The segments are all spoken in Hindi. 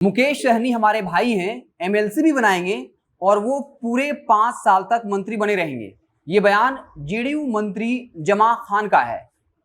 मुकेश सहनी हमारे भाई हैं, एमएलसी भी बनाएंगे और वो पूरे 5 साल तक मंत्री बने रहेंगे। ये बयान जेडीयू मंत्री जमा खान का है।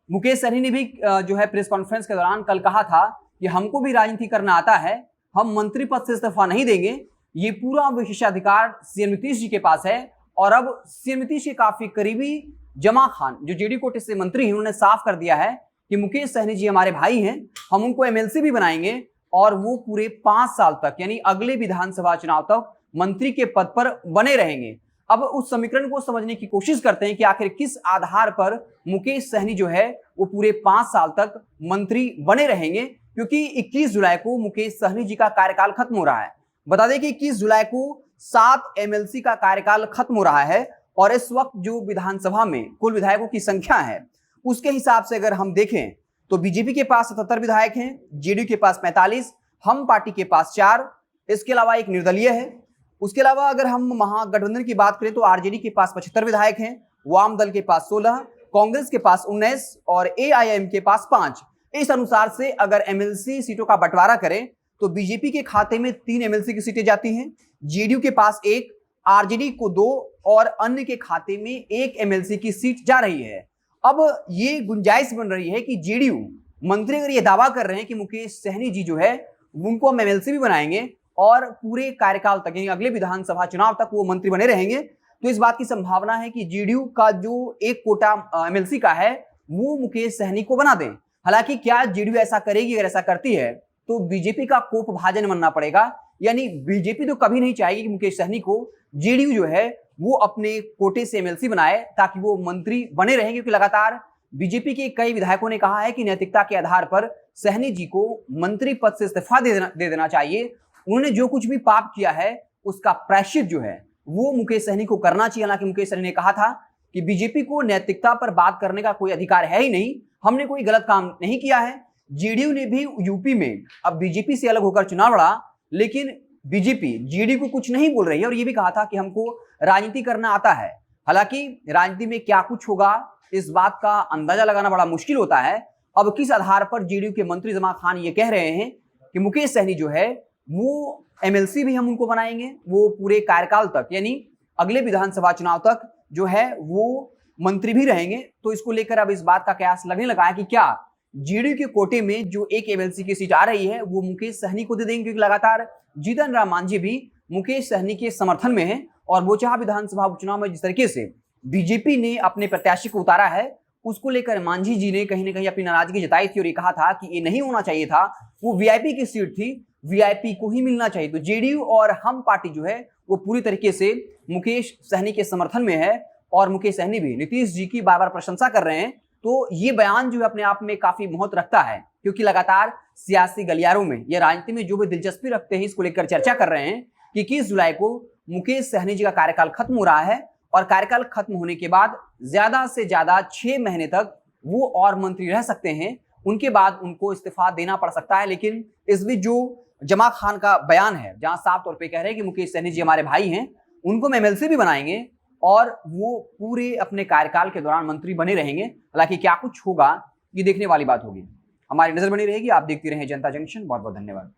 मुकेश सहनी ने भी जो है प्रेस कॉन्फ्रेंस के दौरान कल कहा था कि हमको भी राजनीति करना आता है, हम मंत्री पद से इस्तीफा नहीं देंगे। ये पूरा विशेषाधिकार सीएम नीतीश जी के पास है और अब सीएम नीतीश के काफी करीबी जमा खान जो जेडीयू कोटे से मंत्री हैं, उन्होंने साफ कर दिया है कि मुकेश सहनी जी हमारे भाई हैं, हम उनको एमएलसी भी बनाएंगे और वो पूरे 5 साल तक यानी अगले विधानसभा चुनाव तक मंत्री के पद पर बने रहेंगे। अब उस समीकरण को समझने की कोशिश करते हैं कि आखिर किस आधार पर मुकेश सहनी जो है वो पूरे 5 साल तक मंत्री बने रहेंगे, क्योंकि 21 जुलाई को मुकेश सहनी जी का कार्यकाल खत्म हो रहा है। बता दें कि 21 जुलाई को 7 एमएलसी का कार्यकाल खत्म हो रहा है और इस वक्त जो विधानसभा में कुल विधायकों की संख्या है उसके हिसाब से अगर हम देखें तो बीजेपी के पास 77 विधायक हैं, जेडीयू के पास 45, हम पार्टी के पास 4, इसके अलावा एक निर्दलीय है। उसके अलावा अगर हम महागठबंधन की बात करें तो आरजेडी के पास 75 विधायक हैं, वाम दल के पास 16, कांग्रेस के पास 19 और एआईएम के पास 5। इस अनुसार से अगर एमएलसी सीटों का बंटवारा करें तो बीजेपी के खाते में 3 एमएलसी की सीटें जाती हैं, जेडीयू के पास 1, आरजेडी को 2 और अन्य के खाते में 1 एमएलसी की सीट जा रही है। अब ये गुंजाइश बन रही है कि जेडीयू मंत्री अगर ये दावा कर रहे हैं कि मुकेश सहनी जी जो है उनको हम एमएलसी भी बनाएंगे और पूरे कार्यकाल तक यानी अगले विधानसभा चुनाव तक वो मंत्री बने रहेंगे, तो इस बात की संभावना है कि जेडीयू का जो एक कोटा एमएलसी का है वो मुकेश सहनी को बना दें। हालांकि क्या जेडीयू ऐसा करेगी? अगर ऐसा करती है तो बीजेपी का कोप भाजन बनना पड़ेगा, यानी बीजेपी तो कभी नहीं चाहेगी कि मुकेश सहनी को जेडीयू जो है वो अपने कोटे से एमएलसी बनाए ताकि वो मंत्री बने रहेंगे, क्योंकि लगातार बीजेपी के कई विधायकों ने कहा है कि नैतिकता के आधार पर सहनी जी को मंत्री पद से इस्तीफा दे देना चाहिए। उन्होंने जो कुछ भी पाप किया है उसका प्रायश्चित जो है वो मुकेश सहनी को करना चाहिए। हालांकि मुकेश सहनी ने कहा था कि बीजेपी को नैतिकता पर बात करने का कोई अधिकार है ही नहीं, हमने कोई गलत काम नहीं किया है। जेडीयू ने भी यूपी में अब बीजेपी से अलग होकर चुनाव लड़ा, लेकिन बीजेपी जेडीयू को कुछ नहीं बोल रही है और ये भी कहा था कि हमको राजनीति करना आता है। हालांकि राजनीति में क्या कुछ होगा इस बात का अंदाजा लगाना बड़ा मुश्किल होता है। अब किस आधार पर जेडीयू के मंत्री जमा खान ये कह रहे हैं कि मुकेश सहनी जो है वो एमएलसी भी हम उनको बनाएंगे, वो पूरे कार्यकाल तक यानी अगले विधानसभा चुनाव तक जो है वो मंत्री भी रहेंगे, तो इसको लेकर अब इस बात का कयास लगने लगा है कि क्या जेडीयू के कोटे में जो एक एमएलसी की सीट आ रही है वो मुकेश सहनी को दे देंगे, क्योंकि लगातार जीतन राम मांझी भी मुकेश सहनी के समर्थन में है और बोचहा विधानसभा उपचुनाव में जिस तरीके से बीजेपी ने अपने प्रत्याशी को उतारा है उसको लेकर मांझी जी ने कहीं ना कहीं अपनी नाराजगी जताई थी और ये कहा था कि ये नहीं होना चाहिए था, वो वीआईपी की सीट थी, वीआईपी को ही मिलना चाहिए। तो जेडीयू और हम पार्टी जो है वो पूरी तरीके से मुकेश सहनी के समर्थन में है और मुकेश सहनी भी नीतीश जी की बार बार प्रशंसा कर रहे हैं। तो ये बयान जो है अपने आप में काफी महत्व रखता है, क्योंकि लगातार सियासी गलियारों में या राजनीति में जो भी दिलचस्पी रखते हैं इसको लेकर चर्चा कर रहे हैं कि 21 जुलाई को मुकेश सहनी जी का कार्यकाल खत्म हो रहा है और कार्यकाल खत्म होने के बाद ज्यादा से ज्यादा 6 महीने तक वो और मंत्री रह सकते हैं, उनके बाद उनको इस्तीफा देना पड़ सकता है। लेकिन इस बीच जो जमा खान का बयान है जहां साफ तौर पर कह रहे हैं कि मुकेश सहनी जी हमारे भाई हैं, उनको हम एमएलसी भी बनाएंगे और वो पूरे अपने कार्यकाल के दौरान मंत्री बने रहेंगे। हालांकि क्या कुछ होगा ये देखने वाली बात होगी। हमारी नजर बनी रहेगी। आप देखते रहें जनता जंक्शन। बहुत बहुत धन्यवाद।